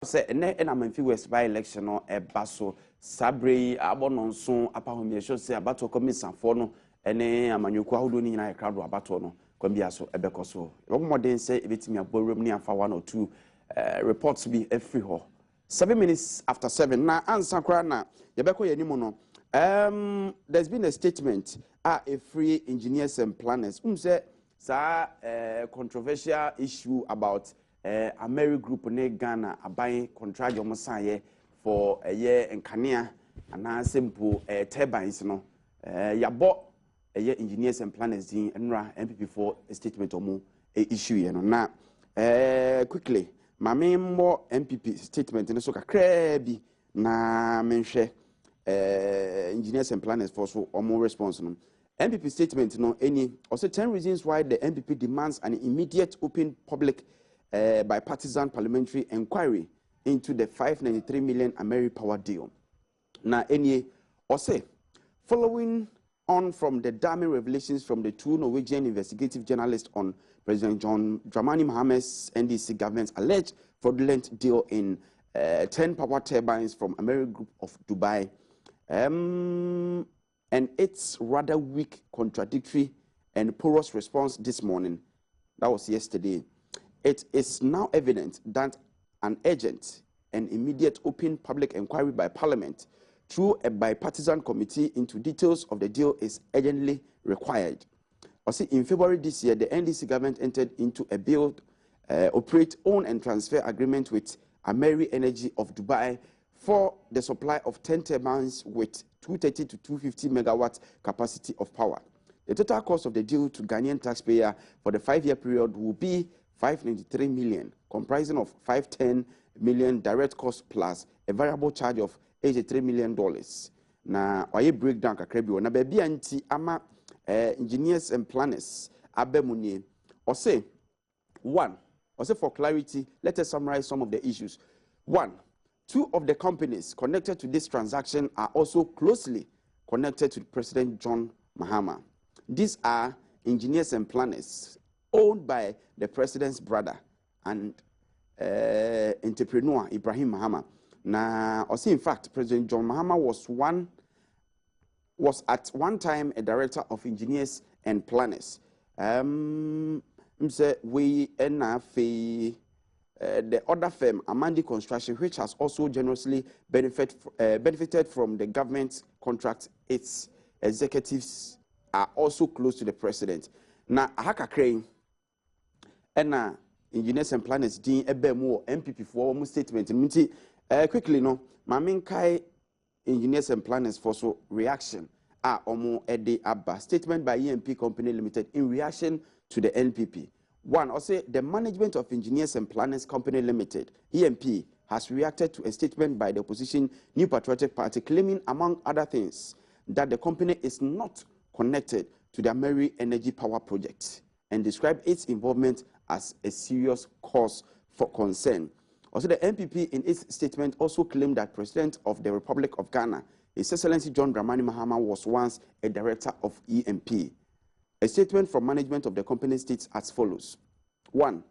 Say ene na manfi West by election no eba so sabre abononso apahomie show say abato commission for no ene amanyoku ahodo ni nyina crowd abato no kwambia so ebeko so modern say ebetimi aborum ni afa 1 or 2 reports be every ho 7 minutes after 7 na answer kra na yebeko yanimu no there's been a statement a free engineers and planners say sa controversial issue about Ameri group ne Ghana abai contract yo mosaye for a year and Kania and simple turbines no yabo a year engineers and planners din enra MPP for a statement omo issue ye no na quickly my main more MPP statement no so kakra bi na menhwe engineers and planners for so omo response no MPP statement no any also 10 reasons why the MPP demands an immediate open public bipartisan parliamentary inquiry into the 593 million Ameri power deal. Now, any or say, following on from the damning revelations from the 2 Norwegian investigative journalists on President John Dramani Mahama's NDC government's alleged fraudulent deal in 10 power turbines from Ameri Group of Dubai, and its rather weak, contradictory, and porous response this morning. That was yesterday. It is now evident that an urgent and immediate open public inquiry by Parliament through a bipartisan committee into details of the deal is urgently required. Also, in February this year, the NDC government entered into a build, operate, own and transfer agreement with Ameri Energy of Dubai for the supply of 10 turbines with 230 to 250 megawatt capacity of power. The total cost of the deal to Ghanaian taxpayer for the 5-year period will be 593 million, comprising of 510 million direct cost plus a variable charge of $83 million. Na oye breakdown kakrebi na baby anti ama engineers and planners abemunye. Or say for clarity, let us summarize some of the issues. 1, 2 of the companies connected to this transaction are also closely connected to President John Mahama. These are engineers and planners owned by the president's brother and entrepreneur Ibrahim Mahama. Now, also in fact, President John Mahama was at one time a director of engineers and planners. We the other firm, Amandi Construction, which has also generously benefited from the government's contract, its executives are also close to the president. Now, Haka Crane and engineers and planners din ebemu MPP for almost statement quickly no mamin kai engineers and planners for so reaction omo ede abba statement by EMP Company Limited in reaction to the NPP. 1, or say the management of Engineers and Planners Company Limited EMP has reacted to a statement by the opposition New Patriotic Party claiming, among other things, that the company is not connected to the Ameri Energy Power Project and described its involvement as a serious cause for concern. Also, the NPP in its statement also claimed that President of the Republic of Ghana, His Excellency John Dramani Mahama, was once a director of EMP. A statement from management of the company states as follows. 1,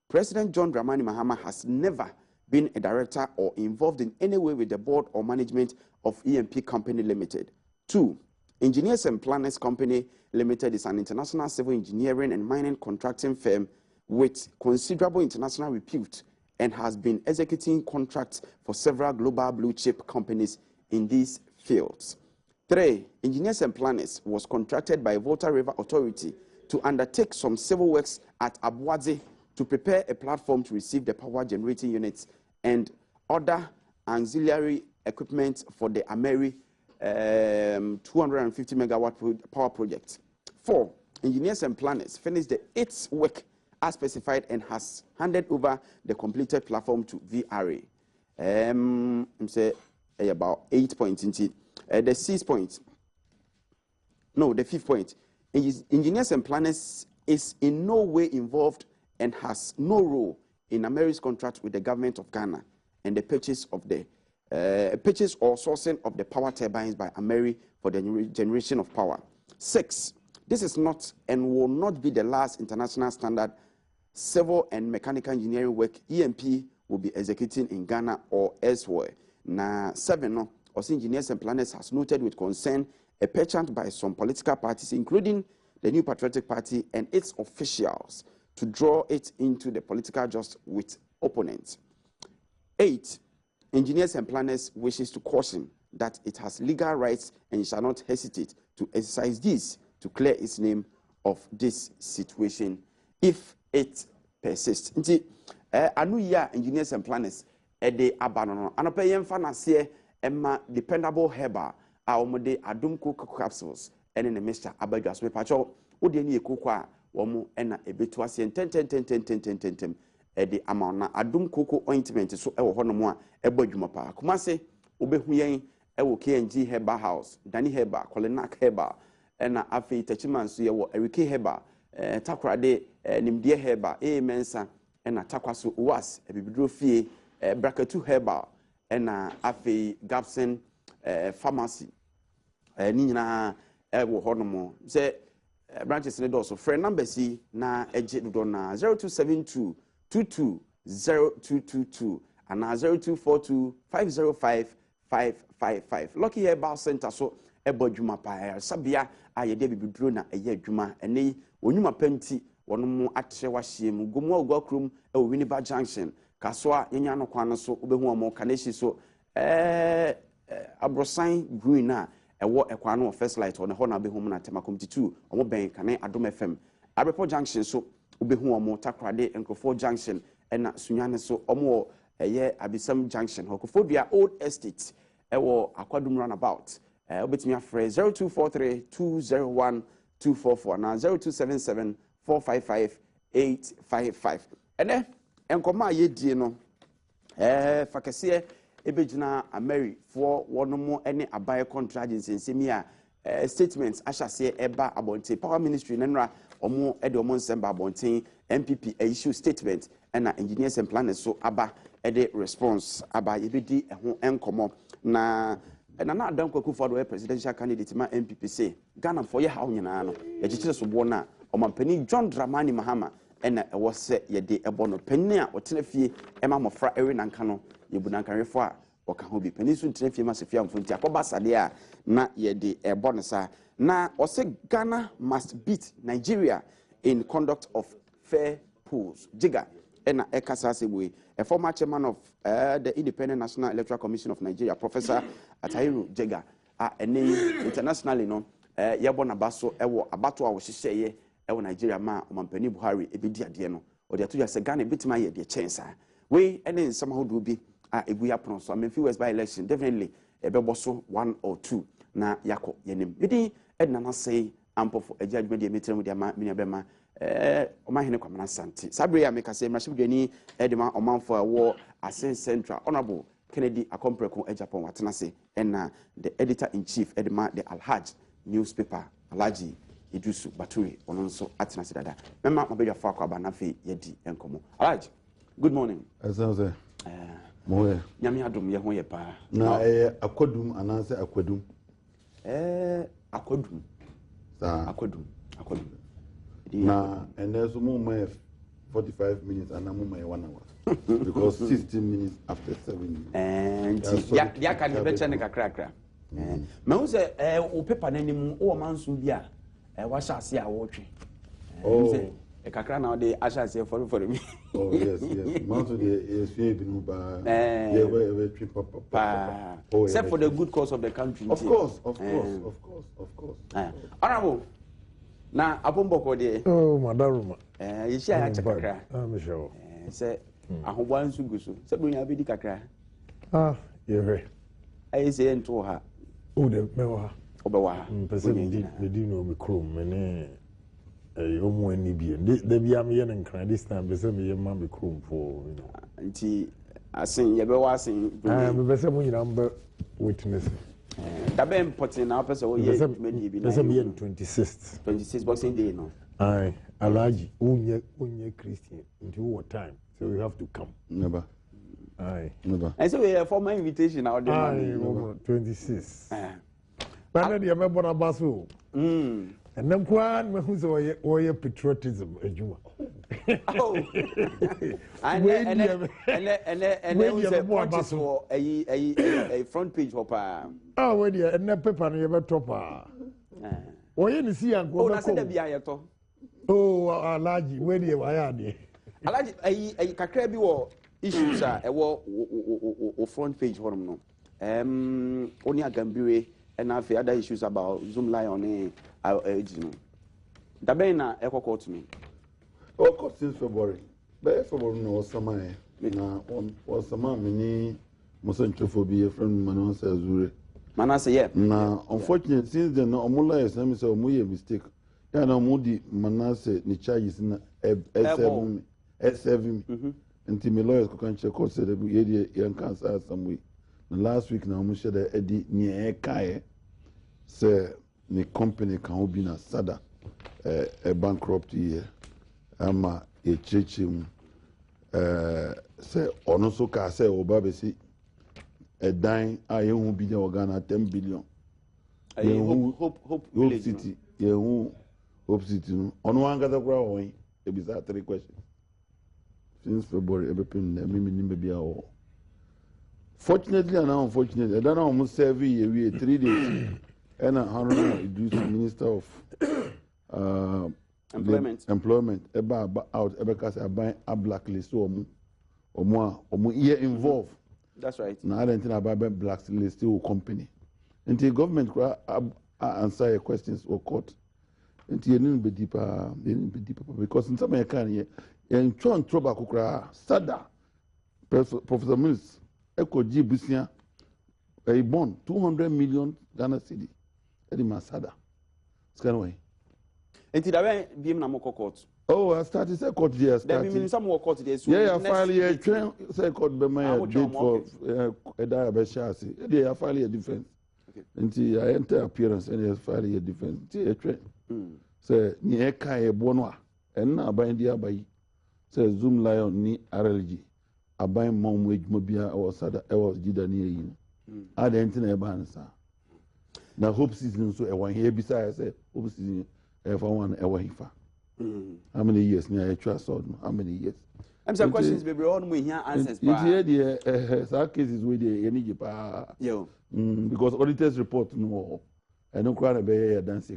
President John Dramani Mahama has never been a director or involved in any way with the board or management of EMP Company Limited. 2, Engineers and Planners Company Limited is an international civil engineering and mining contracting firm with considerable international repute and has been executing contracts for several global blue chip companies in these fields. 3, Engineers and Planners was contracted by Volta River Authority to undertake some civil works at Abuadze to prepare a platform to receive the power generating units and other auxiliary equipment for the Ameri 250 megawatt power project. 4, Engineers and Planners finished its work as specified and has handed over the completed platform to VRA. Say about 8 points. The 6th point. No, the 5th point. Engineers and Planners is in no way involved and has no role in Ameri's contract with the government of Ghana and the purchase of the purchase or sourcing of the power turbines by Ameri for the generation of power. 6, this is not and will not be the last international standard civil and mechanical engineering work EMP will be executing in Ghana or elsewhere. Now, 7, no, also engineers and planners has noted with concern a penchant by some political parties, including the New Patriotic Party and its officials, to draw it into the political just with opponents. 8, engineers and planners wishes to caution that it has legal rights and shall not hesitate to exercise this to clear its name of this situation if it persists. Nti anu ya engineers and planners de abanono anopa yemfa na se emma dependable herbal a omode Adom cocoa capsules ene ne mixture abadwaso me pacho wo de ne ekoko a wo mo ena ebetu ase ten de amana Adom cocoa ointment so e wo hono mo a ebadwuma pa kuma se obehu yen e wo KNG herbal house Dani herbal Kolenak herbal ena afi tachiman so ye wo Erike herbal takrade nimdie herbal mensa ena takwaso was ebibidro fie brakatu herbal ena afi Gapson pharmacy ni nyina wo hono se branches ne do so friend number si na eje do na 0272 220222 and 0242 505 555 Lucky Herbal Center so ebodwuma pa sabia ayede bibidro na eye adwuma ene onyuma penti wono mu atre wahye mu gomu ogwakrum e Winneba Junction kasoa yenya no kwan so obehu omo kaneshi so abrosan green na ewo ekwan no first light on ho na behu mu na temakom 2 omo ben kane Adom FM Abrepo Junction so obehu omo takrade Enkrofo Junction ena sunyane so omo eye Abisam Junction Hokofobia Old Estate ewo Akwadum runabout obetimi afre 0243 201 244 na 0277 455 855 ene enkoma yedie no fakese ebegina Ameri for wonomo ene abaye contract nsensemi a statements ashase eba abonte power ministry nenra omo ede omo nsemba abonte MPP issue statement ena engineers and planners so aba ede response aba yebedi eho enkomo na Adom Kwaku for the presidential candidate ma MPP say Ghana for ye hawo nyina no ye chichire so bo na omampani John Dramani Mahama ena ewo se ye de ebo no pani a otena fie ema mofra ewe nanka no ye bu nanka refo a oka ho bi pani so ntena fie ma se fie amfonti akoba sade a na ye de ebo no sa na o se Ghana must beat Nigeria in conduct of fair polls Jiga ena ekasa se we a former chairman of the Independent National Electoral Commission of Nigeria, Professor Atahiru Jega, internationally no, yabona baso ewo abato a wohihye ewo Nigeria ma omampani Buhari ebedi ade no, o de ato ya se Ghana bitima ye de chance we ene nsama hodo bi a egu ya prono so Ameri West by election definitely ebebo so 1 or 2 na yako yenim bidi edna na say ampofo ejadwuma de metremu de ma menya bema omahene kwamana santi sabre ya meka se mrashibdwani edema omanfo awo Asen Central Honorable Kennedy Akompreko Ejapon watenase ena the editor in chief edema the Alhaj newspaper Alhaji Idusu Baturi ononso atenase dada mema mabedwa fa kwa ba na fe yedi enkomo Alhaji good morning asanse moye nyame adom ye ho ye pa na akwadum ananse akwadum akwadum akwadum na and there's more 45 minutes and I'm 1 hour because 16 minutes after 7 minutes and ya can be better than kakra me hu se o paper nanim o manso bi a wa hyase a wo twe se kakra na o de ahyase for me oh yes manso de is fear bi no ba we twe papa except for the good cause of the country of course honorable na abomboko de madaruma yishi aya chakakra me sure se ahobwa nsu guso se donya bedi kakra ye ayi se ento ha o de me wa obewa ha pese me di no me krom me ne omo ani bi de bia me ye nkran this time pese me ye ma me krom for you know nti asen ye be wa asen me pese mo nyina mba witness dabe important na pese wo ye medi bi na pese me 26th boxing day no ai Alhaji unye Christian until what time so you have to come never and so we have formal invitation out there 26 but then you remember na baso and then kwan me hu so oye patriotism ejuma Oh. And then we say punches for a front page hopper. Oh, when you and paper and you have a topper. Oh, you see, I'm going to say the oh, Alaji, when you are Alaji, a Kakrabi war issues are a front page for them. Only a Gambiri and I other issues about Zoom Lion. Dabena Echo Court to me. Oh, court since February. But February no summer. Na on summer many mosantrophobia from Manasa Zure. Manasa, yeah. Na unfortunately, since then, Omula is a mistake. Yana Moody Manase, the charges in S7. Until my lawyers can check out said the young cancer some way. Last week now, Musha the Eddie near Kaye say the company can be na sada a bankrupt year. Ama a church say ono so ka say obabesi a dime I won't be the organ 10 billion. Hope City, Hope City. On one gather ground, it be that 3 questions. Since February, everything maybe all. Fortunately and unfortunately, I don't know almost 7 years, 3 days, and a Minister of employment about out because I buy a blacklist or more year involved. That's right. Now I don't think about blacklist to company. Until government answer your questions or court. Until you didn't be deeper, because in some American here, in Tron Troba Kukra, Sada, Professor Mills, Eko G. Busia, a bond, 200 million Ghana cedi. Eddie Masada. Scanway. Until I went beam Namoko court. Oh, I started a court here. There mean some more court there. Yeah, finally a train, say court by my date for a diabetes. They are finally a defense. Until I enter appearance and there's finally a defense. A train. Say, near Kaya Bonwa, and now by the Abai. Say, Zoom Lion ni RLG. I buy mom wage mobile or Sada, I was Gida near you. I didn't know about answer. Now, hope season so I want here besides, hope season, if I want a wife. How many years near a trust on? How many years? I'm some questions, baby. All we hear answers. It's here, the cases with the energy power. Yo. Because auditors report no. I don't cry about a dance.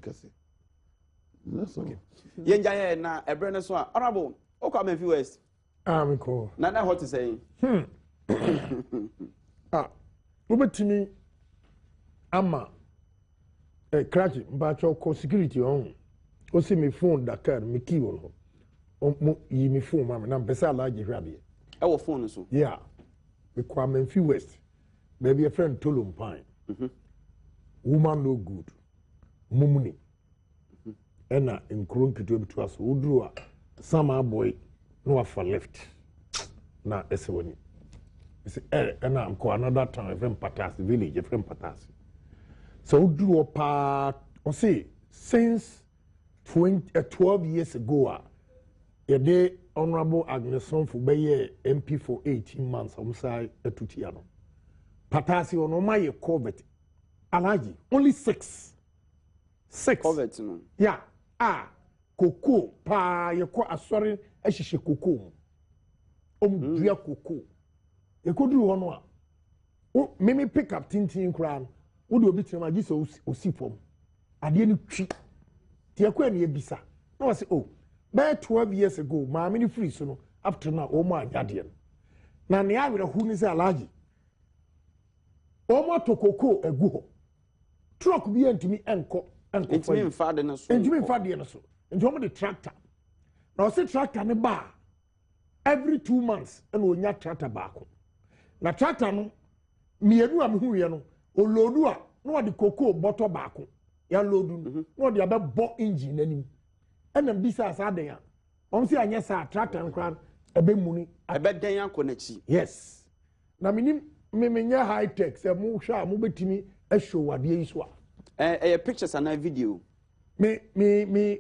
That's all. Yenja na a brand so honorable. Okay, viewers. I'm cool. Nana, what to say? Ubetini ama crash mbacho ko security on. O see me phone Dakar me key on. O yi me phone mama na pesa alaje hwabe. E wo phone so. Yeah. We Kwame Mfi West. Maybe a friend Tolum Pine. Woman no good. Mumuni. Ena in Kronkitu to us Udrua. Sama boy no for left. Na esewoni. Say and I'm called another time from Patasi village from Patasi. So drew pa or say since 12 years ago a day honorable Agneson for Baye MP for 18 months on side a Tutiano. Patasi on my covet. Alaji only 6 covet no. Yeah. Cocoa pa yako asori eshishe cocoa. Dua cocoa. You could do one. Oh, maybe pick up tintin crown. Would you be to my gis or see form? I didn't treat. Tiakwen ye bisa. No, I say, oh, by 12 years ago, my many free so up to now, oh my guardian. Now, the eye with a who is a large. Oh, my to cocoa a go. Truck be to me and it's me father and so. And you mean father and so. And you want the tractor. Now, say tractor and a bar. Every 2 months, and we not tractor back. Na tractor no me enu am hu ye no o loadu a no de cocoa bottle back ya loadu no de abebo engine anim ena bisa asa den a on se anya sa tractor nkran ebe muni ebe den akonachi. Yes, na minim nya high tech se mu hwa mu betimi a show wade yi so a pictures and a video me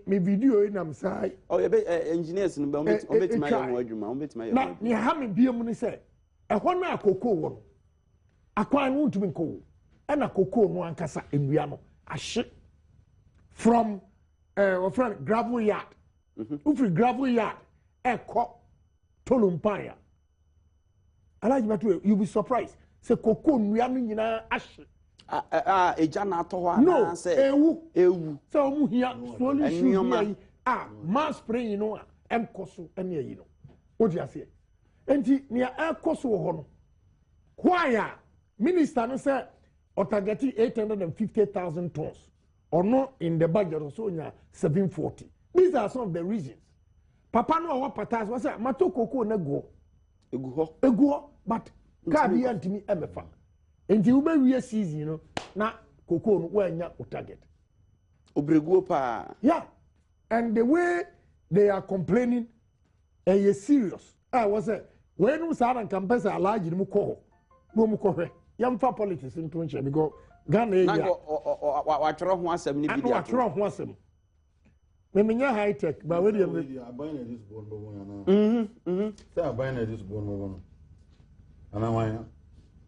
video in am sai oh ebe engineers no be on betima ya ho adwuma on betima ya na me ha me biem ni se ehɔ na akoko wɔ no akwan no ntumi nko ɛna akoko no ankasa enua no ahye from friend gravel yard ufiri gravel yard eko tolumpaya alaji batu you be surprised say cocoa nua no nyina ahye eja na ato ho no say ewu say omu hia slowly shoot mass spray no enkoso ene yi no odi ase enti nia enkoso ho no kwaya minister no say o targeti 850,000 tons or no in the budget so nya 740. These are some of the reasons. Papa no wa patas was say mato cocoa na go egu but ka bi antimi emefa enti wo be wie season no na cocoa no wa nya o target obregu pa yeah and the way they are complaining is serious was say when no sa ran campus alaji mu ko no mu ko hwe yamfa politics into nche because Ghana area wa tworo ho asem ni bi dia wa tworo ho asem me menya high tech but we dey aban na this born no say aban na this born no ana wan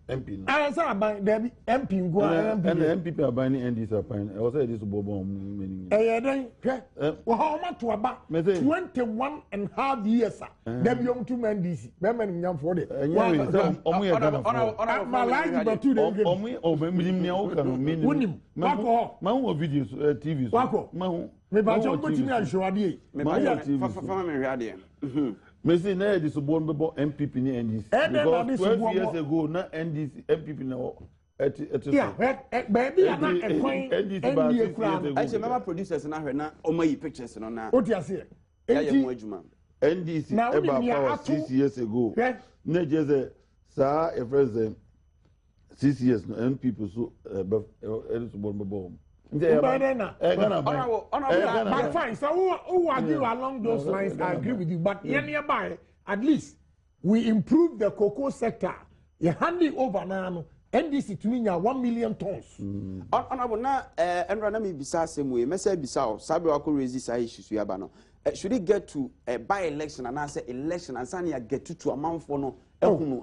MP no say aban there be MP ngo and MPP aban ni NDC aban I was say this born many den hwe wo ha o mato aba 21 and half years there be yom to NDC be man nyam for de omo ye Ghana for malaji batu de omo o be minim ne o ka no minim wako ma wo videos TV wako ma me ba jom botimi anhwade me ba fa me hwade me say na this born be MPP ni NDC because 12 years ago na NDC MPP na yeah baby na ekwan NDC kura I say mama producers na hwe na o mayi pictures no na o ti ase ya mu adwuma NDC eba power 6 years ago na je sa e friends 6 years no MPP so this born be but fine, so who argue along those lines, I agree with you. But nearby, at least we improve the cocoa sector. You hand it over now, NDC to me 1 million tons. Honorable, now, and Ranami Bisa same way, Messa Bissau, Sabi Wako raises issues we have. Should it get to a by-election and answer election and Sanya get to a month for no?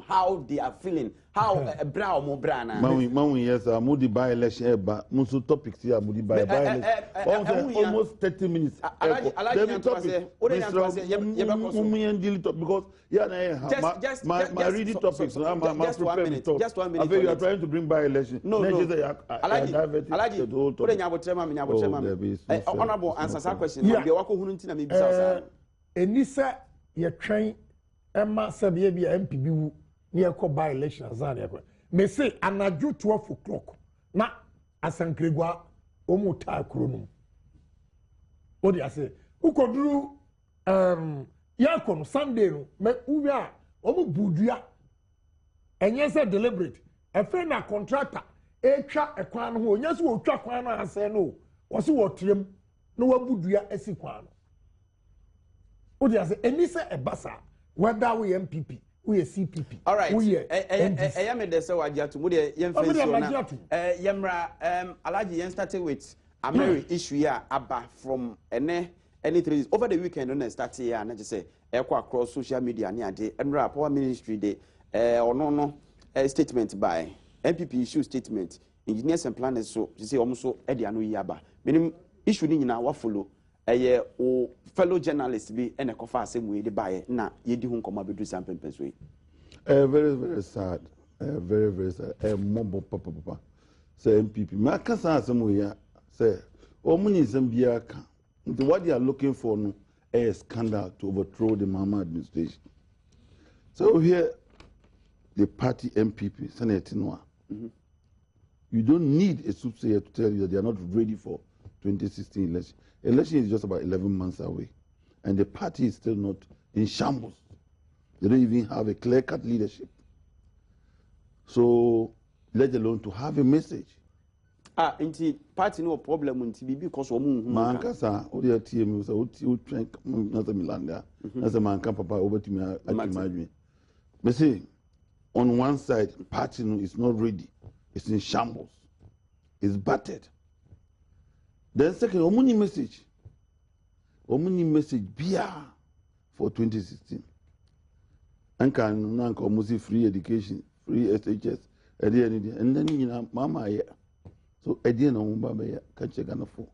How they are feeling, how brow mo brana. Maui yes, Moody by election, but Musu topics here, Moody by election. Almost 30 minutes. Because my reading topics, just 1 minute. Just 1 minute. I think you are trying to bring by election. No. Honorable answers our question. Enisa, you train. Emma sabi bi MPB wu ne ekọ by election azan ekọ me say anaju 12 o'clock na asankregwa omu ta kronom o dey say ukoduru yakọ Sunday no me uwi a omu budua enye say deliberate efe na contractor etwa ekwan no ho onye so otwa kwan no ase no wo se wo trem no wabudua esi kwan no o dey say eni say ebasa whether we MPP, we a CPP. All right. We I am in the Sawajatu. We Yemra Alaji yen started with Ameri issue here about from any three over the weekend on start here and I just say across social media near day and power ministry day or no statement by MPP issue statement engineers and planners so you say almost Ediano Yaba. Meaning issue in our follow o fellow journalists be and a coffee same way they buy na ye di hun koma be do something person very very sad very very sad mobo papa say MPP ma ka san asem we ya say o muni nsem bia ka what they are looking for no a scandal to overthrow the Mahama administration. So here the party MPP Senate Noah. You don't need a soothsayer to tell you that they are not ready for 2016 election. Election is just about 11 months away. And the party is still not in shambles. They don't even have a clear-cut leadership. So, let alone to have a message. Inti party no problem inti because man kasa o dey TM so o train na the Milanda. Na say man kan papa over to me at me say on one side party no is not ready. It's in shambles. It's battered. Then second, omuni message bia for 2016. Anka nanka omusi free education, free SHS, and then you know mama here. So again on baba here catch Ghana for.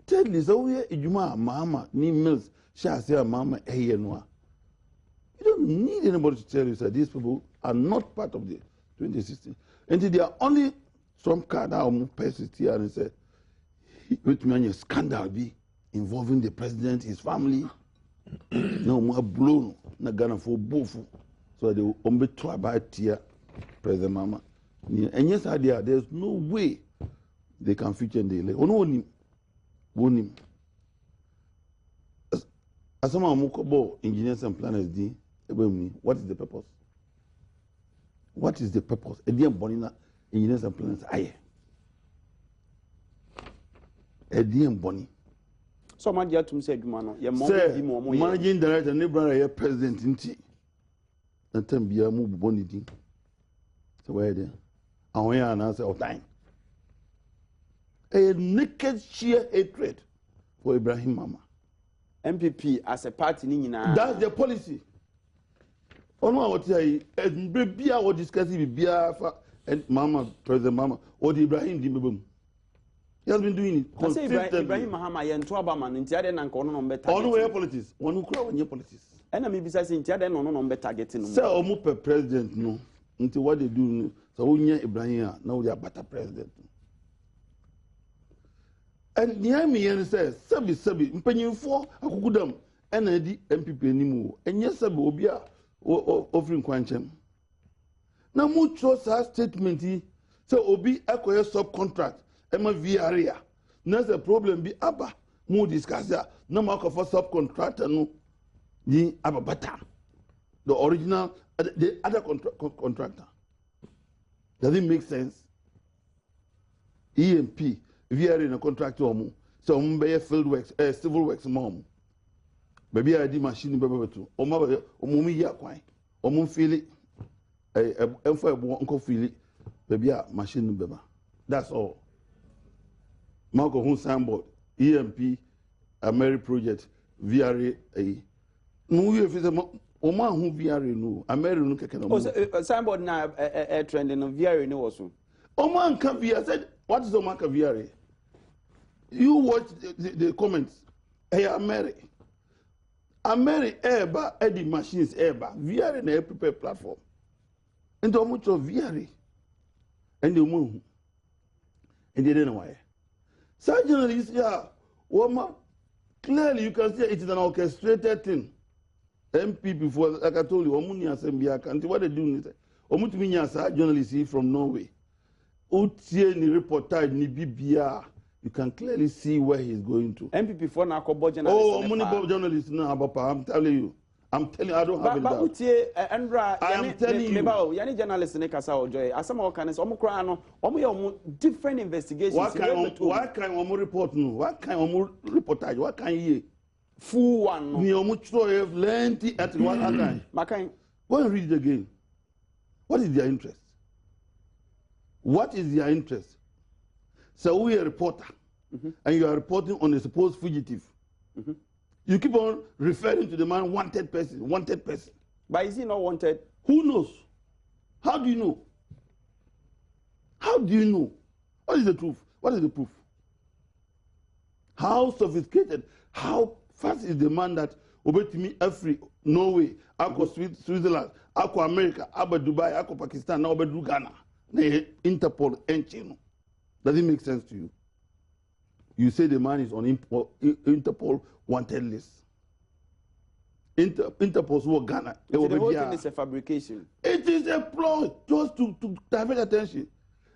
repeatedly so we ejuma mama ni mills sha say mama eye no. You don't need anybody to tell you that these people are not part of the 2016. And they are only some kind of person here and say, with me, a scandal be involving the president, his family. No more blown, na Ghana for both. So they will be try about here, President Mama. And yes, idea, there's no way they can feature in the election. Only as some of engineers and planners do. What is the purpose? What is the purpose? Edian Bonina, engineers and planners, aye. Edian Boni. So, my dear, to say, Jumano, your managing director, neighbor, president in tea. And then be a move bonity. So, where then? And we are an answer of time. A naked sheer hatred for Ibrahim Mama. MPP as a party, that's the policy. Ono a wote ayi baby a wo discuss bi bia fa Mama President Mama or the Ibrahim di mebam. He has been doing it consistently. Ibrahim Mahama ye nto abama nti ade na nka ono no be target. Ono we politics, ono kura wonye politics. Ena me bisa say nti ade no no be target no. Say omo pe president no. Nti what they do so wonye Ibrahim a na wo ya bata president. And near me yen say sabi mpanyimfo akukudam ena di MPP nimu. Enye sabi obi a offering kwanchem. Na mu trust her statement say obi akoye subcontract ema VRA. Na the problem be aba mu discuss ya na ma for subcontractor no ni ababata. The original the other contractor. Does it make sense? EMP VRA na contractor omu so omu field works civil works mom. Baby I did machine bebe to omu ya kwan omu feel enfo ebo nko feel baby a machine beba. That's all. Marco Hun signboard EMP Ameri project VRA no you fit omu hu VRA no Ameri no keke no. Oh signboard na trending no VRA no was so. Omu anka VRA said what is omu anka VRA? You watch the comments. Hey Ameri eba edi machines eba VRA na prepare platform. And the much of VRA and the moon. And they didn't know why. Such journalists, yeah, woman, clearly you can see it is an orchestrated thing. MP before, like I told you, Omuni Assembly, what they do is, Omutiminya journalists from Norway. Utie ni reportage ni BBR. You can clearly see where he's going to. MPP for now, journalists. Oh, money journalists now, I'm telling you. I don't have it. I am telling you. Yani journalists in Kasa Ojoy. As some organizations, different investigations. What kind of report? No. What kind of reportage? What kind of full one? We almost have plenty at one time. Go and read it again. What is their interest? What is their interest? So we are a reporter, and you are reporting on a supposed fugitive. You keep on referring to the man wanted person. But is he not wanted? Who knows? How do you know? How do you know? What is the truth? What is the proof? How sophisticated, how fast is the man that obeyed me every Norway, Aqua Switzerland, Aqua America, Aqua Dubai, Aqua Pakistan, now Obey Ghana, Interpol, and Chino. Does it make sense to you? You say the man is on Interpol wanted list. Interpol's work Ghana. So the whole thing is a fabrication. It is a ploy just to divert attention.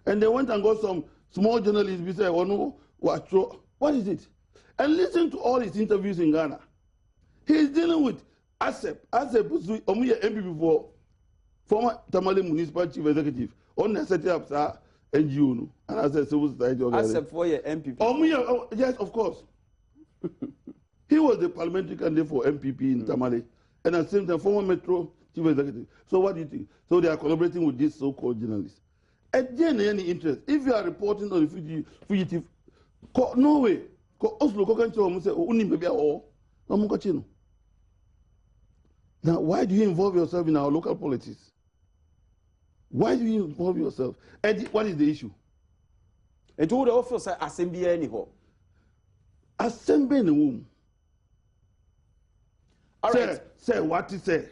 And they went and got some small journalists who said, oh no, what is it? And listen to all his interviews in Ghana. He's dealing with ASEP. ASEP was MP before, former Tamale Municipal Chief Executive. On the setting up NGO and as a civil society organization. ASEP for your MPP. Yes, of course. He was the parliamentary candidate for MPP in Tamale, and at the same time, former Metro Chief Executive. So what do you think? So they are collaborating with these so-called journalists. At the end, any interest, if you are reporting on the fugitive, no way. Oslo, now, why do you involve yourself in our local politics? Why do you involve yourself? And what is the issue? And to the office assembly anyhow. assemble in the womb. All right. Say what is say?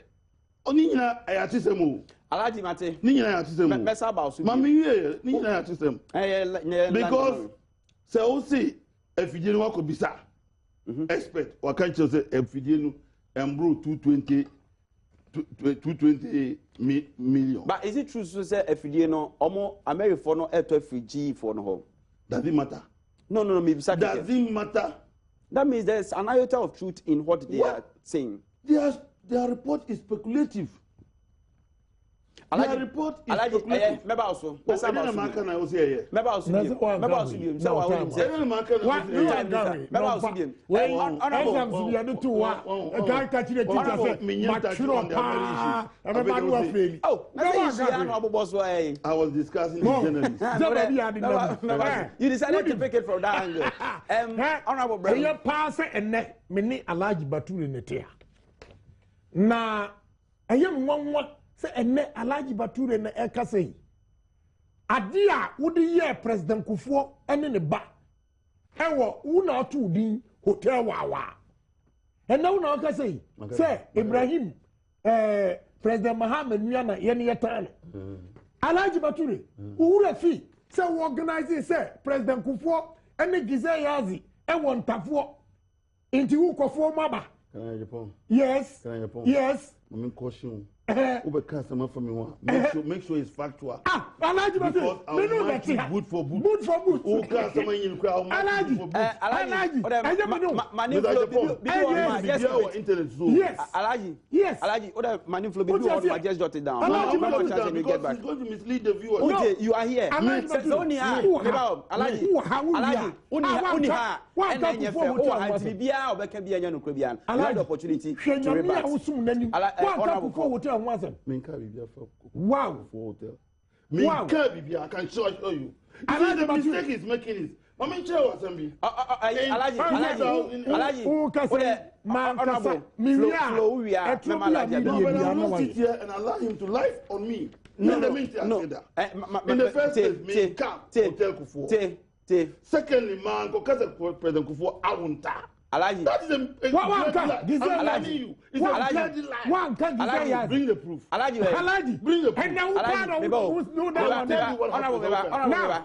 Onina ayatisemu. Alaji Mate. Nina ayatisemu. Mesa about Mami ye nina ayatisemu. Because say o see efidie no wako bisa. Expert wa kan che say efidie no embro 220 million. But is it true to say efidie no omo Ameri for no eto efidie for no ho? Does it matter? No, maybe does it matter? That means there's an iota of truth in what they are saying. Their report is speculative. Their report is speculative. Maybe also. I was discussing the journalist. You decided to pick it from that angle. Honorable brother. You pass and many Alaji Bature Netea. Na ayam nwanwa se enne Alaji Bature na eka sei adia wodi ye president Kufuor ene ne ba ewo una otu din hotel wawa enne una eka sei se Ibrahim president Mohammed Miana ye ne yetane Alaji Bature ura fi se we organize se president Kufuor ene gize yazi ewo ntafo inti ukofo maba. Yes. Yes. I'm caution. Ube customer for me one. Make sure it's factual. Alaji because our match is good for boot. Good for boot. Who customer in crowd? Alaji. Money flow. Yes. Alaji. Yes. Alaji. Other money flow. I just jot it down. Alaji, because it's going to mislead the viewers. Okay, you are here. Alaji. The opportunity to rebut. Wow. I can show you. The mistake is making it. Alaji, sit here and allow him to lie on me. No. In the first place, hotel Kufuor. Secondly, man, because President Kufuor, I won't. Alaji. That is a one lie. I'm telling you. It's a bloody lie. One can bring the proof. Alaji. Bring the proof. And now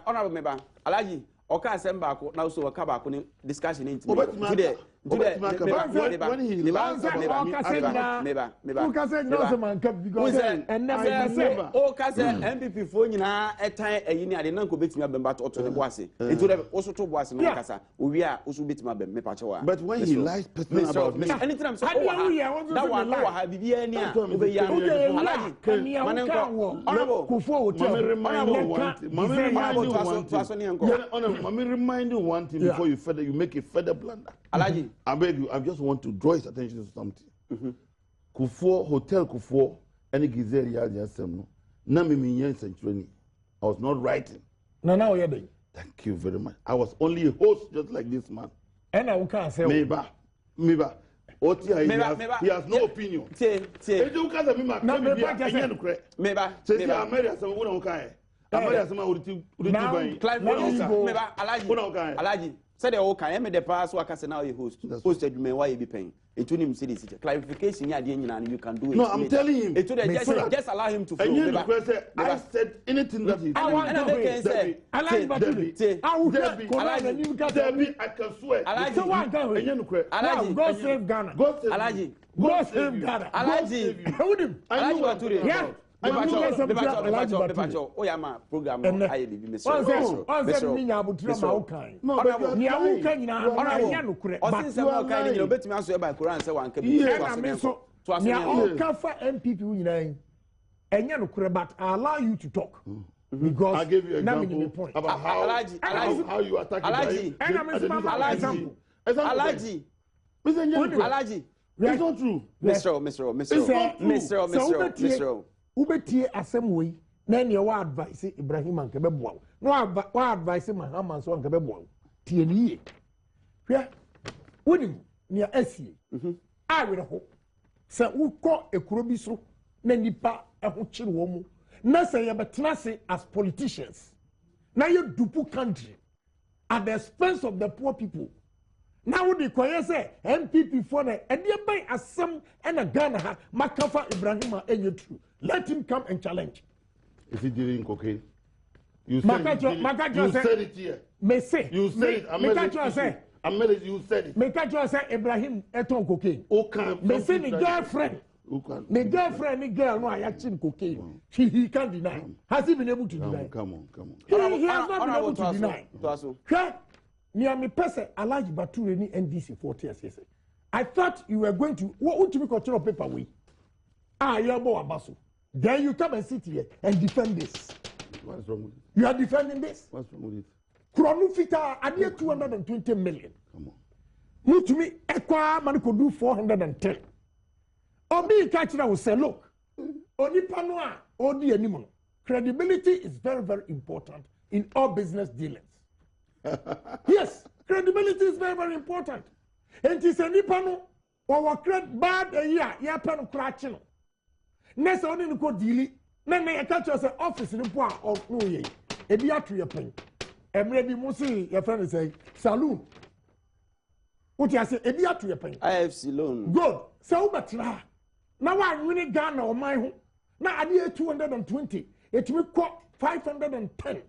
Honorable member. Alaji. Oka asemba ko na so oka ba ko ni discussion into when he lands MPP fo nyina etan ayi ni ade na ko betimi abemba to ne boase into the also to boase no kasa owi a also betimi abem me pa chewa. But when he lies personally about me, anything I'm saying that one no ha bibia ni a obe ya Alaji honorable Kufuor Let me remind you one thing before you make a further blunder. Alaji, I beg you, I just want to draw his attention to something. Kufuor, Hotel Kufuor, any Gizeli Yasem, Nami Century. I was not writing. Now you're doing. Thank you very much. I was only a host just like this man. And I can't say Maybe. He has no opinion. Alaji, said the okay, I made the pass work as now you host. Hosted me why you be paying. It to him city. Clarification you can do it. No, I'm telling him. It just allow him to flow. I said anything that he I want to say. Debbie, I can swear. Alaji, God save Ghana. God save Ghana. Alaji, yeah. Oh yeah, ma program. I be Mr. But I allow you to talk. Because I gave you an example about how you attack Alaji. It's not true. Mr. Ubetie asem we na ne wa advice Ibrahim anke beboa no wa advice Mahama so anke beboa tie ni ye hwe wonim ne asie awere ho se ukọ ekuro bi so na nipa eho kire wo mu na se ye betena se as politicians na ye dupu country at the expense of the poor people Now the choir say MPP for the and by Assam and a Ghana Makafa Ibrahim and true. Let him come and challenge. Is he dealing cocaine? You said it here. May say you said it. Ameri, you said it. Make I say Ibrahim eton cocaine. Okay. May say the girlfriend. The girlfriend, the girl, no, I actually cocaine. He can't deny. Has he been able to deny? Come on. He has not been able to deny. Near me, person, I like Batureni NDC 40 years. I thought you were going to. What would you control paper with? You're more Abaso. Then you come and sit here and defend this. What's wrong with it? You are defending this? What's wrong with it? Kronufita, I need 220 million. Come on. Move to me, Equa man could do 410. Obi Kachira will say, look, Oni Panua, Odi Animal. Credibility is very, very important in all business dealings. Yes, credibility is very, very important. And it's a Nipano, or credit bad a year, Yapan Crachino. Next only to go deal, then I catch us an office in the poor of no ye. A beatria pen. And maybe Musi, your friend say, saloon. What you say, a beatria pen. IFC loan. Good. So, but now I'm winning Ghana or my home. Now I need 220. It will cost 510.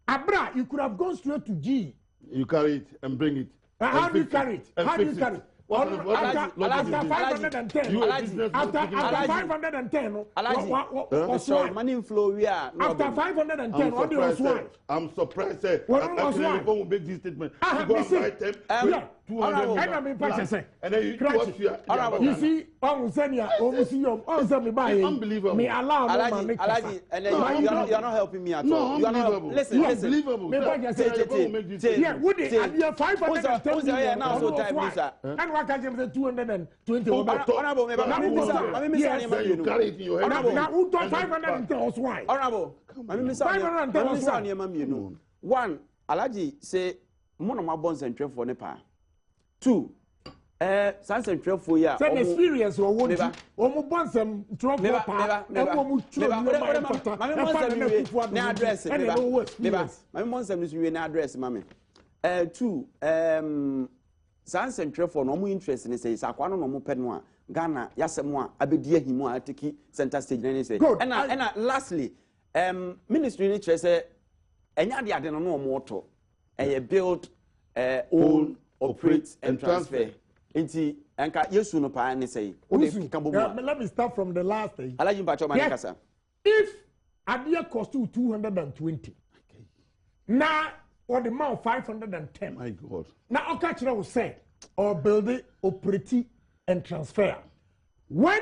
Abra, you could have gone straight to G. You carry it and bring it. How do you carry it? How do you carry it? After 510, after 510, money flow. After 510, what do you want? I'm surprised. What will make this statement? And then you see, unbelievable. Me allow Alaji, and then you are not helping me at all. You are not. Listen. Unbelievable. Yeah, would it? 510 now so time, sir. And what can you say 220? Honorable, you carry it in your head. Now, who thought 510 was why? Honorable, 510 was why? One, Alaji say, Monoma bonds and trade for Nepal. Two, Sans and trade for ya. Some experience or would you? Omo bonds and trade for Nepal. My address, my monster is your address, mammy. Two, Sans and trade for no more interest in say, Saquano no more penwa, Ghana, Yasamwa, Abedia Himo, Atiki, Center Stage, and say, and lastly, ministry interest, and yadi I don't know more. Build, own, operate, and transfer. Inti, and yes, no pa and say, let me start from the last thing. If Adia cost you 220, now or the amount 510. My God. Now, Okachira will say, or build it, operate, and transfer. When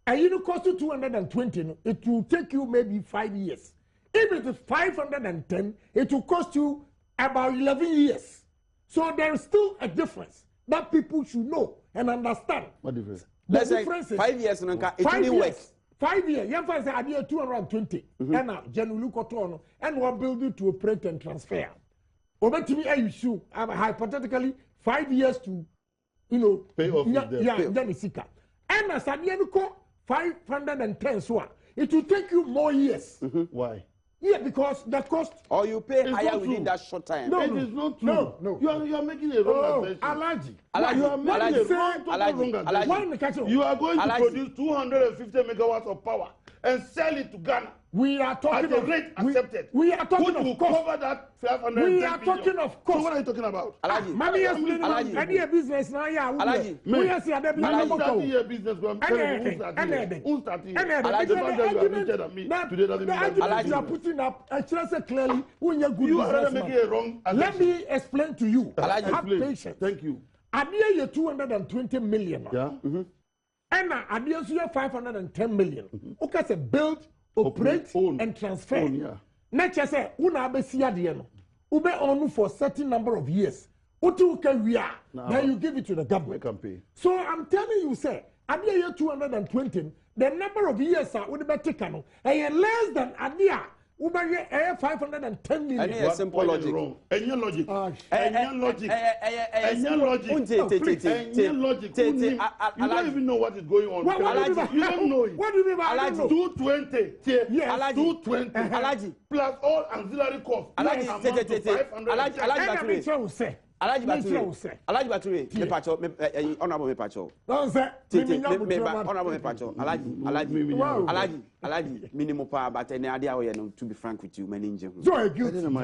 a unit costs you 220, it will take you maybe 5 years. If it is 510, it will cost you about 11 years. So there is still a difference that people should know and understand. What difference? The difference is 5 years and it only work. 5 years. You have to say I need 220. And now, General Kotono, and we'll build it to operate and transfer. Over to me, I issue hypothetically 5 years to, pay off. And as I need 510, so it will take you more years. Why? Yeah, because the cost. Or you pay higher within that short time. No, it is not true. No. You are making a wrong assumption. Alaji. You are making a wrong assumption. You are going to produce 250 megawatts of power and sell it to Ghana. We are talking at the rate accepted. We are talking of cost. Cover that 510 We are talking of cost. So what are you talking about? Alaji. Mommy has been a business now. Yeah, Alaji. We are seeing that business. The argument you are putting up, I just say clearly, when you're good. You are making a wrong assumption. Let me explain to you. Have patience. Thank you. Adia you 220 million. Yeah. And Adia you 510 million. Okay, say build, operate, and transfer. Nature say, una be see Adia no. Ube on for a certain number of years. Then you give it to the government. Can pay. So I'm telling you, say, Adia 220, the number of years are would be taken. And less than Adia, Uber 510 million. Any simple logic. Any logic. Any logic. Any logic. You don't even know what is going on. You don't know it. What do you mean by 220? Yes. 220. Plus all auxiliary costs. Alaji, Alaji Bature, me pacho, honorable me pacho. Don't say, honorable me pacho. Alaji, minimum power, but any idea to be frank with you, many injuries. So I guilty. I'm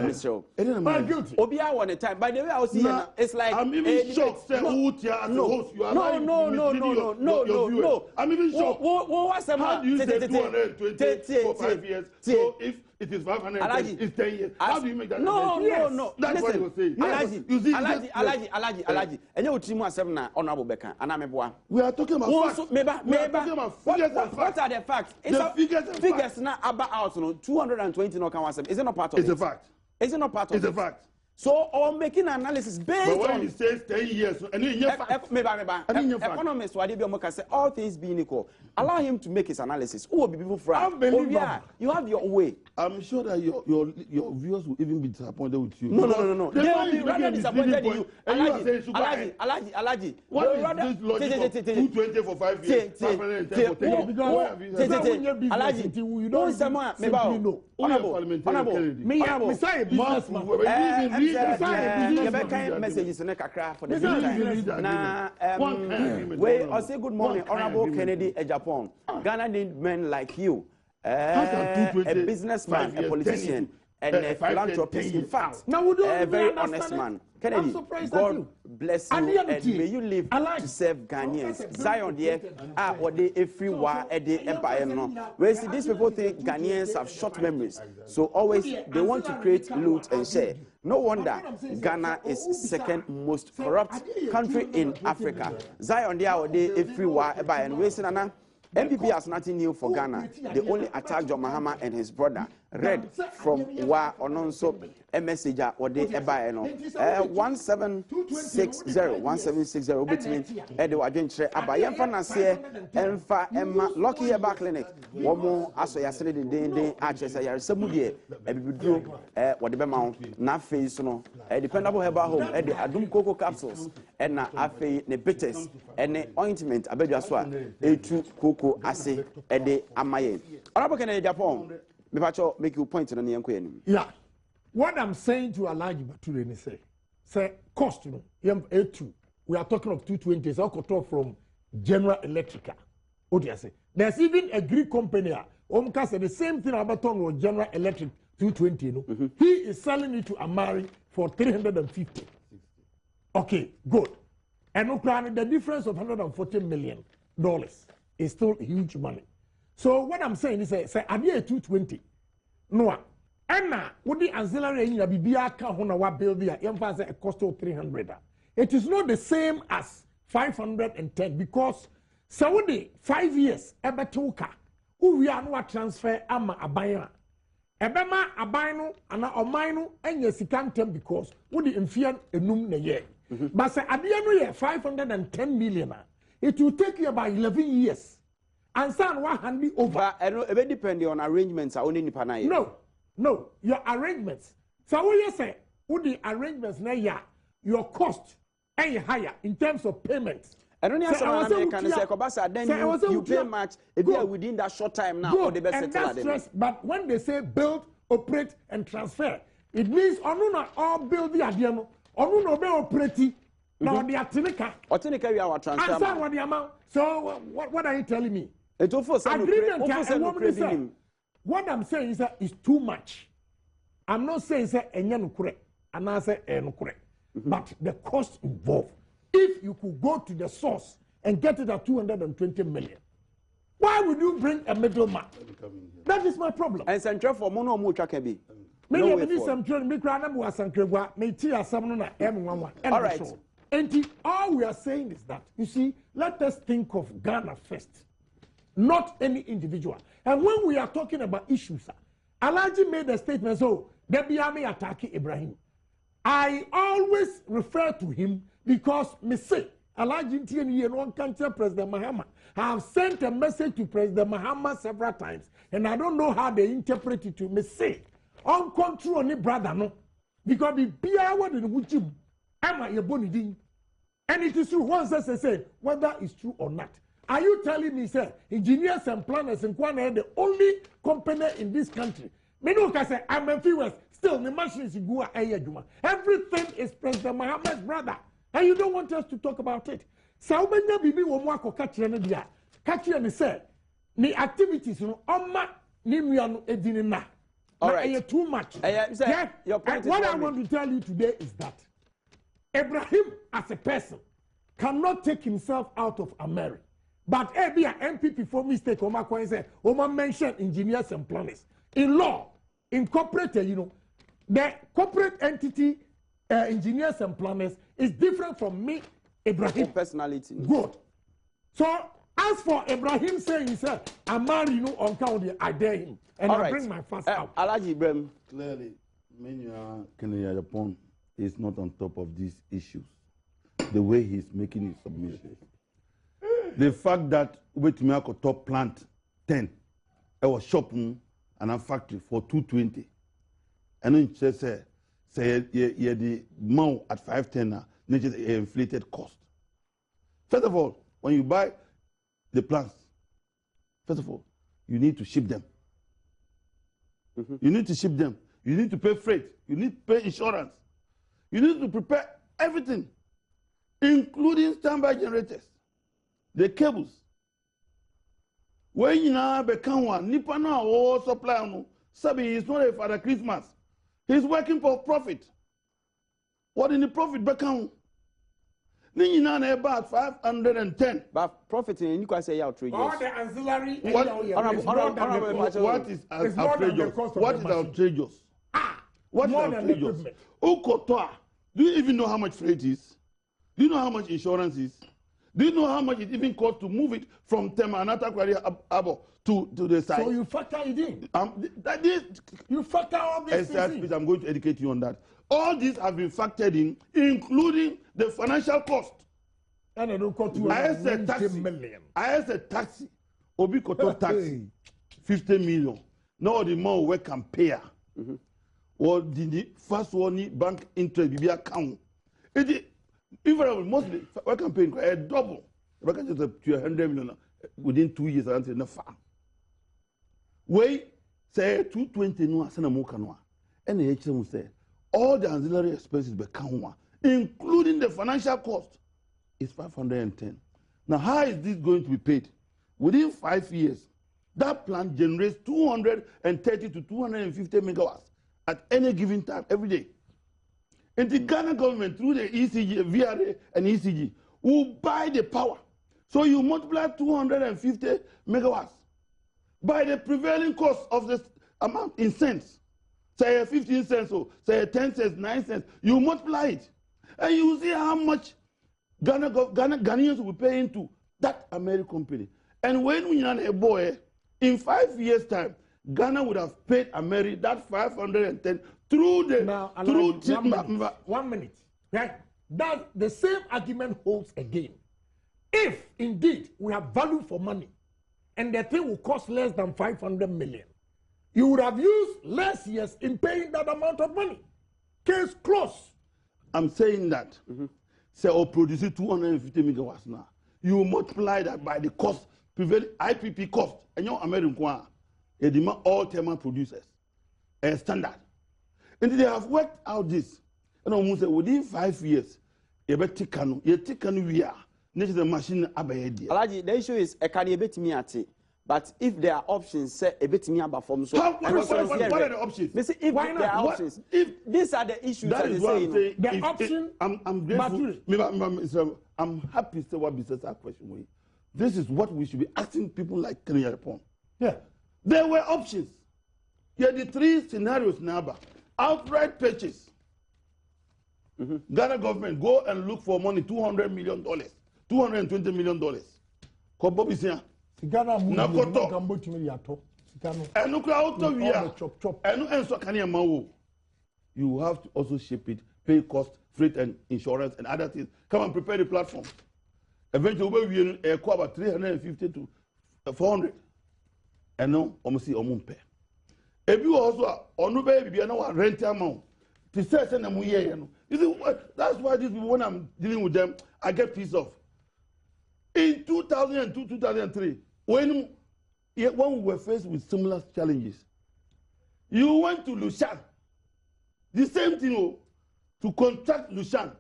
guilty. Obia one a time. By the way, I was seeing it's like I'm even shocked. No. I'm even shocked. How do you say 220 for 5 years? So if it is 500, it's 10 years. How do you make that? No. That's what you say. Alaji. And you team was 7 honorable Becca, and I'm a boy. We are talking about facts. What are the facts? Figures now about out 220 no can was. Is it not part of it? It's a fact. Is it not part of it? It's a fact. So, or making analysis based but when on. He says 10 years, and economists, say all things being equal, allow him to make his analysis. Who will be people from? You have your way. I'm sure that your viewers will even be disappointed with you. No. They will be rather disappointed in you. Alaji. What is this logic of 220 for 5 years, 510 for 10 years? Alaji, you don't say more. Honorable. Messages in for the I say good morning, Honorable Kennedy Japan. Ghana need men like you. A businessman, a politician, and a philanthropist. In fact, a very honest man. Kennedy, God bless you and may you live to serve Ghanaians. Zion there are what they everywhere at the empire. Where see these people think Ghanaians have short memories, so always they want to create, loot and share. No wonder Ghana is second most corrupt country in Africa. Zion there are they everywhere and we see Nana. MPP has nothing new for Ghana. They only attacked John Mahama and his brother. Read from Wa Ononso, a messenger or the Ebaeno 1760 between Edward Adventure Abayan Fanase, Enfa Emma Lucky Eba Clinic. One more as I said the day, Archers, I Samudi, a Bidu, what the Bemount, Nafe, no, a dependable Heba home, at the Adom Cocoa capsules, and Afe, the bitters, and the ointment, a bedjaswa, A2 Cocoa Assay, at the Amaye. Honorable Kennedy Japan. Make you point to the young. Yeah. What I'm saying to Alaji Bature say cost A2. We are talking of 220. It's all from General Electrical. What do you say? There's even a Greek company. Omka said the same thing about General Electric 220. He is selling it to Ameri for 350. Okay, good. And the difference of $140 million is still huge money. So what I'm saying is say idea 220 no and with the ancillary in bibia ka ho na wa build here say it cost 300. It is not the same as 510 because so with 5 years ebetewka we are no transfer ama aban ebema aban no ana oman no anya sikantem because with the mfia enum na ye but say idea no ye 510 million it will take you about 11 years. And son, what hand be over? It depends on arrangements. Only no, your arrangements. So what you say? With the arrangements now, your cost is higher in terms of payments. I don't have some can say, then you pay much if you are within that short time now. Or the best stress, but when they say build, operate, and transfer, it means onuna all build the adiano, onuna be operate. Now the atinika. Atinika we are transfer. And son, what the amount? So what are you telling me? Agreement. What I'm saying is that it's too much. I'm not saying that and I say but the cost involved. If you could go to the source and get it at 220 million, why would you bring a middleman? That is my problem. And Central for Mono Mucha can be. Maybe I need some children. All right. And all we are saying is that, you see, let us think of Ghana first. Not any individual. And when we are talking about issues, Alaji made a statement, so Debiame attacking Ibrahim. I always refer to him because me say, Alaji Ntieni and one country President Mahama have sent a message to President Mahama several times, and I don't know how they interpret it to me say, on control ni brother no, because the biawa de wuchim, ama yebonidin, and it is true. Once I say whether it's true or not. Are you telling me, sir, engineers and planners in Kwana are the only company in this country? Me no can say I'm a West still the machines go a everything is President Mohammed's brother, and you don't want us to talk about it. So when you be one more catch and say the activities edinina. All right, too much. What I want to tell you today is that Ibrahim as a person cannot take himself out of Ameri. But every MPP for mistake, Oma say, Oma mentioned engineers and planners. In law, in corporate, the corporate entity, engineers and planners is different from me, Ibrahim. Personality. Good. So, as for Ibrahim saying himself, Amari, on count, I dare him. And I bring my fast out. Alaji Ibrahim. Clearly, Kenya Japan is not on top of these issues. The way he's making his submission. The fact that Ubetimiako top plant 10, I was shopping and a factory for 220. And then she say the amount at 510 is inflated cost. First of all, when you buy the plants, first of all, you need to ship them. You need to ship them. You need to pay freight. You need to pay insurance. You need to prepare everything, including standby generators, the cables. When you now become one, Nipa now all supply no. Sabi is not a Father Christmas. He's working for profit. What in the profit become? Ni now about 510. But profit in you can say outrageous. All the ancillary. What is outrageous? What is outrageous? What is outrageous? Ukotoa. Do you even know how much freight is? Do you know how much insurance is? Do you know how much it even costs to move it from Temanata Abo to the site? So you factor it in. You factor all this in. I'm going to educate you on that. All these have been factored in, including the financial cost. And I don't cost I said taxi. Obi Koto taxi, 50 million. Now the more we can pay. Or the first one bank interest be account. Even mostly we can pay a double. We can just to 100 million within 2 years until enough. We say 220 no asana mo kanwa. And the HM say all the ancillary expenses become including the financial cost, is 510. Now, how is this going to be paid? Within 5 years, that plant generates 230 to 250 megawatts at any given time, every day. And the Ghana government, through the ECG, VRA, and ECG, will buy the power. So you multiply 250 megawatts by the prevailing cost of this amount in cents. Say 15 cents or say 10 cents, 9 cents. You multiply it. And you see how much Ghanaians will pay into that Ameri company. And when we are a boy, in 5 years' time, Ghana would have paid Ameri that 510 through the one minute. Right? That the same argument holds again. If indeed we have value for money and the thing will cost less than 500 million, you would have used less years in paying that amount of money. Case closed. I'm saying that. Say, or produce 250 megawatts now. You multiply that by the cost, prevailing IPP cost, and your American demand all thermal producers, a standard. And they have worked out this. And almost within 5 years, you better take we are. Next the machine abayedi. Alaji, the issue is a can you bet me at it. But if there are options, say a bit me about form. So what are the options? Listen, if there are options, if these are the issues that is what I'm saying. The option. I'm grateful. I'm happy to say what business our question with. This is what we should be asking people like Kenya upon. Yeah, there were options. Here are the 3 scenarios now. Outright purchase. Ghana government go and look for money, $200 million, $220 million. Kobobi Ghana you have to also ship it, pay cost, freight and insurance and other things. Come and prepare the platform. Eventually we will about 350 to 400. And no, almost see pay. If you also on baby rent amount to say you see that's why these people, when I'm dealing with them, I get pissed off. In 2002, 2003, when we were faced with similar challenges, you went to Lushan The same thing to contract Lushan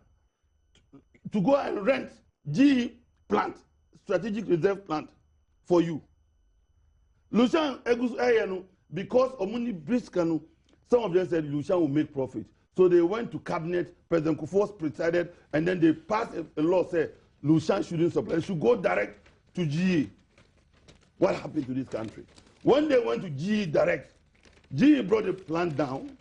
to go and rent GE plant, strategic reserve plant for you. Lushan Egus Ayano, because Omuni Briskanu, some of them said Lushan will make profit. So they went to cabinet, President Kufuor presided, and then they passed a law saying Lushan shouldn't supply, it should go direct to GE. What happened to this country? When they went to GE direct, GE brought the plant down,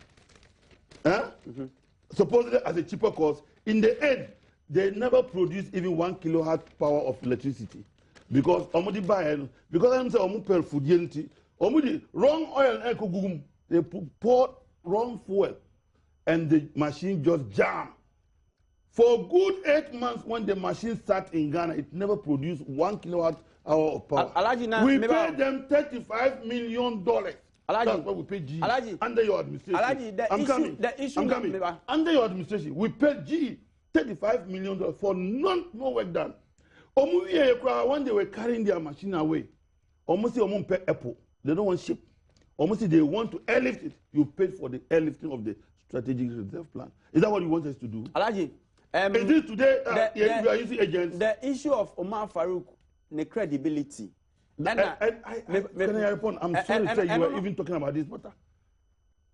supposedly as a cheaper cost. In the end, they never produced even 1 kilowatt power of electricity because omudi buy because I'm saying omupel fudienti omudi wrong oil and ekogugum, they poured wrong fuel and the machine just jammed. For a good 8 months when the machine sat in Ghana, it never produced 1 kilowatt hour of power. We paid them $35 million. That's what we paid GE under your administration. I'm coming. Under your administration, we paid GE $35 million for no work done. When they were carrying their machine away, almost pay Apple. They don't want ship. Almost they want to airlift it. You paid for the airlifting of the strategic reserve plan. Is that what you want us to do? Alaji, is this today you are using agents? The issue of Omar Farouk, the credibility. I'm sorry to say you were even talking about this matter.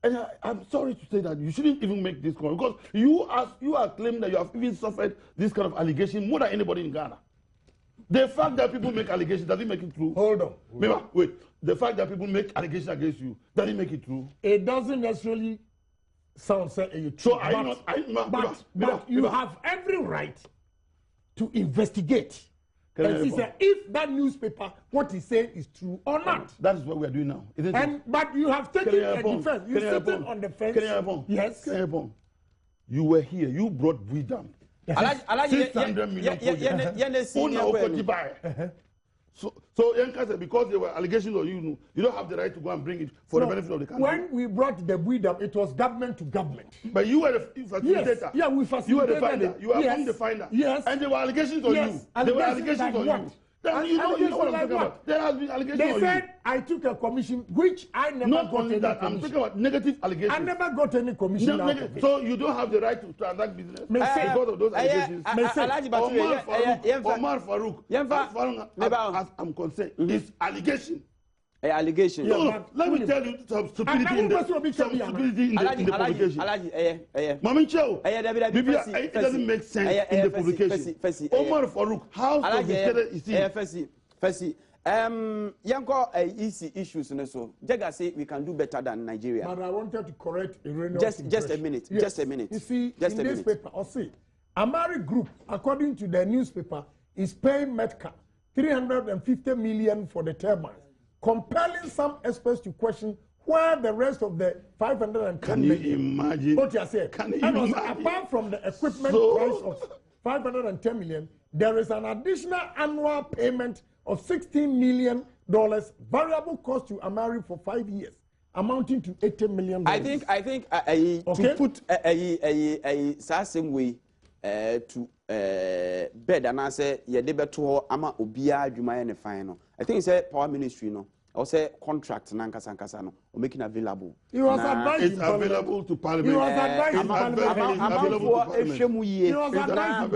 And I'm sorry to say that you shouldn't even make this call because you are claiming that you have even suffered this kind of allegation more than anybody in Ghana. The fact that people make allegations, does it make it true? Hold on. Wait. The fact that people make allegations against you, does it make it true? It doesn't necessarily sound true. So but you have every right to investigate. And see, if that newspaper, what he's saying is true or not. That is what we are doing now, isn't it? But you have taken a defense. You're sitting on the fence. Yes. You were here. You brought wisdom. 600 million projects. So Yanka, because there were allegations on you, you don't have the right to go and bring it for the benefit of the country. When we brought the wisdom, it was government to government. But you were the facilitator. Yes. Yeah, we facilitated. You were the finder. You are from the finder. Yes. And there were allegations on you. There were allegations on you. Then you know what I'm talking about. There has been allegations on you. They said I took a commission, which I never got any commission. I'm talking about negative allegations. I never got any commission. So you don't have the right to transact business because of those allegations. Omar Farouk, as far as I'm concerned, is allegation. Allegation. No, let me tell you some stupidity in the publication. Mami Chow, it doesn't make sense in the publication. Omar Farouk, how does the Fesi, Yanko easy issues so Jaga say we can do better than Nigeria. But I wanted to correct just a minute. Yes. Just a minute. You see, just in this paper, or see, Ameri Group, according to the newspaper, is paying Metka $350 million for the turbines, compelling some experts to question where the rest of the 510 million. Can you imagine? What you said. Can you imagine? Apart from the equipment price of 510 million, there is an additional annual payment of $16 million variable cost to Ameri for 5 years, amounting to $80 million. I think to put a same way to bed and I say yeah they beto ama obia adwuma ne fine no. I think it's a power ministry no. I say contract nankasa no or making available. He was advised it's available to parliament. He was advised He was advised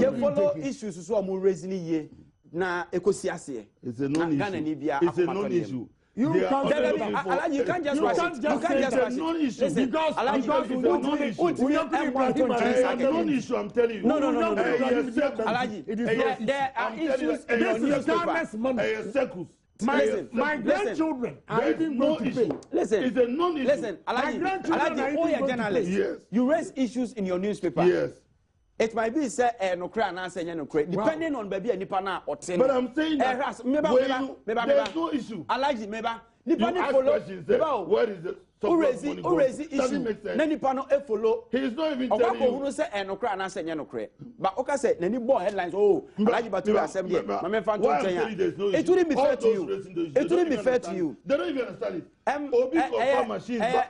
you follow issues so am raising ye na ekosiase. It's a non-issue. It's a non-issue. You can't just say it's a non-issue. Because it's a non-issue, I'm telling you. No. There are issues in your newspaper. My grandchildren are even going to pay. Listen, it's a non-issue. Listen, Alaji, you're a journalist. Yes. You raise issues in your newspaper. Yes. It might be say no cry and say no cry depending on baby and nipa na otin. But I'm saying that there's no issue. Alaji meba nipa na follow. Where is it? Issue. Na nipa no e follow. He is not even telling you. Oga say no cry and say no cry. But oka say na ni ball headlines Alaji Batu assembly. Mama fan ton ten. It wouldn't be fair to you. It wouldn't be fair to you. They don't even understand it. Obi for machines for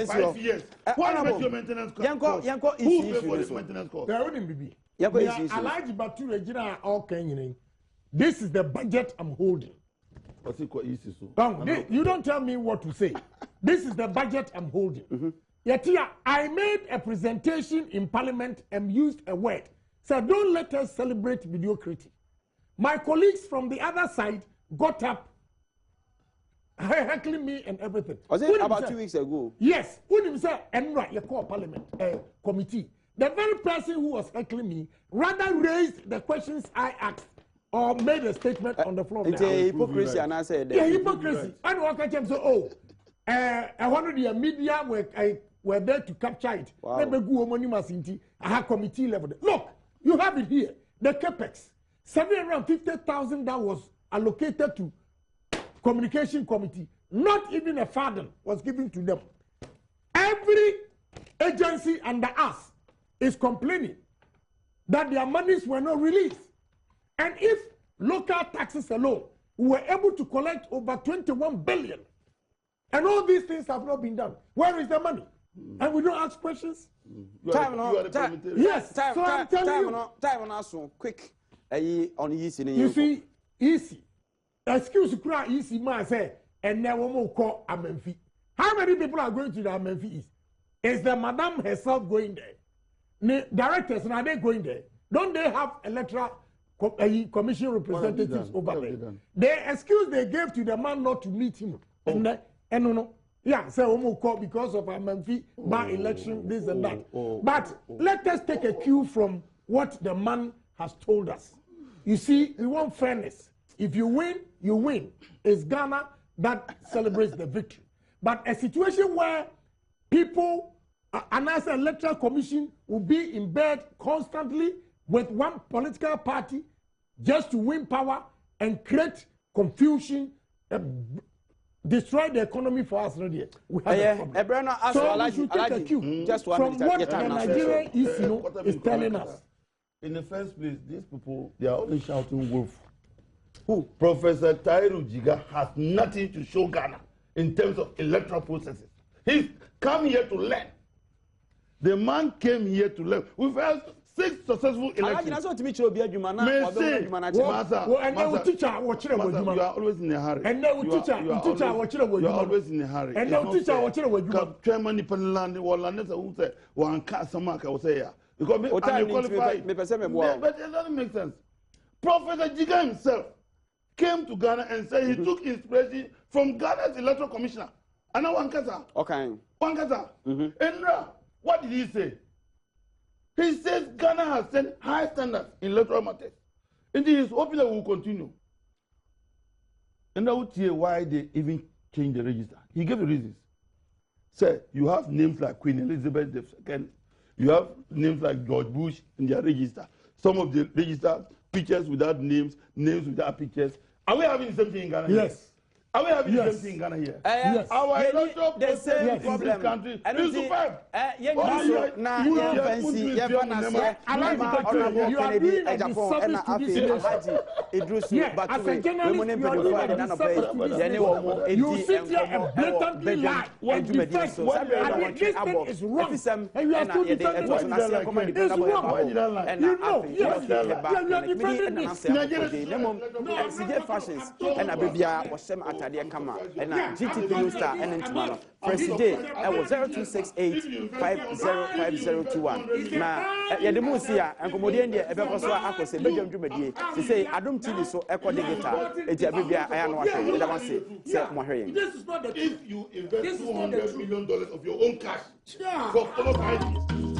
5 years. What make your maintenance cost? Yanko who pay for this maintenance cost? There wouldn't be. Alaji Batu Regina all Kenyan. This is the budget I'm holding. You don't tell me what to say. This is the budget I'm holding. Yet here, I made a presentation in Parliament and used a word. So don't let us celebrate mediocrity. My colleagues from the other side got up, heckling me and everything. Was it about 2 weeks ago? Yes. When you say, you call Parliament committee, the very person who was heckling me rather raised the questions I asked or made a statement on the floor. It's a hypocrisy, and I said, yeah, hypocrisy. And one can say, oh, I wanted the media were there to capture it. Wow. I have committee level. Look, you have it here. The capex, 750,000 that was allocated to communication committee. Not even a farthing was given to them. Every agency under us is complaining that their monies were not released. And if local taxes alone, we were able to collect over 21 billion. And all these things have not been done. Where is the money? And we don't ask questions? Time on us, quick. On easy. You see, easy. Excuse me, easy man say, and now we will call Ameri. How many people are going to the Ameri? Is the madam herself going there? The directors, are they going there? Don't they have electoral commission representatives over there? The excuse they gave to the man not to meet him. And no. Yeah, say call because of Ameri by election, this and that. But let us take a cue from what the man has told us. You see, we want fairness. If you win, you win. It's Ghana that celebrates the victory. But a situation where people, and as an electoral commission, will be in bed constantly with one political party just to win power and create confusion, destroy the economy for us. We have a problem. So we should take a cue from what the Nigerian is telling us. In the first place, these people, they are only shouting wolf. Who? Professor Tairu Jiga has nothing to show Ghana in terms of electoral processes. He's come here to learn. The man came here to learn. We've had 6 successful elections. You are always in a hurry. And now teacher, you are always in a hurry. And now teacher, chairman Nipanland, who said, one Casamaka was here. Because I'm qualified. But it doesn't make sense. Professor Jiga himself came to Ghana and said he took inspiration from Ghana's electoral commissioner. And now Wankasa. Okay. Wankasa. And now, what did he say? He says Ghana has set high standards in electoral matters. And he is hoping that we will continue. And I would hear why they even changed the register. He gave the reasons. Say, you have names like Queen Elizabeth II. You have names like George Bush in their register. Some of the register pictures without names, names without pictures. Are we having the same thing in Ghana? Yes. Here? Are we having the same thing in Ghana here? Yes. Our electoral process in this country is superb. You are doing a disservice to this nation. As a journalist, you are doing a disservice to this nation. You sit here and blatantly lie and defend. This thing is wrong. And you are still defending it. It's wrong. You know, yes, you are defending this. And GTP star and Intimano. First day, I was 0268505021. Now, Yademusia and Comodia, Ebecosa, Akos, and Belgium Jumedi, to say, Adom TV so echo digita, Ejabia, I am watching, say, Mohari. If you invest $200 million of your own cash for 5 years.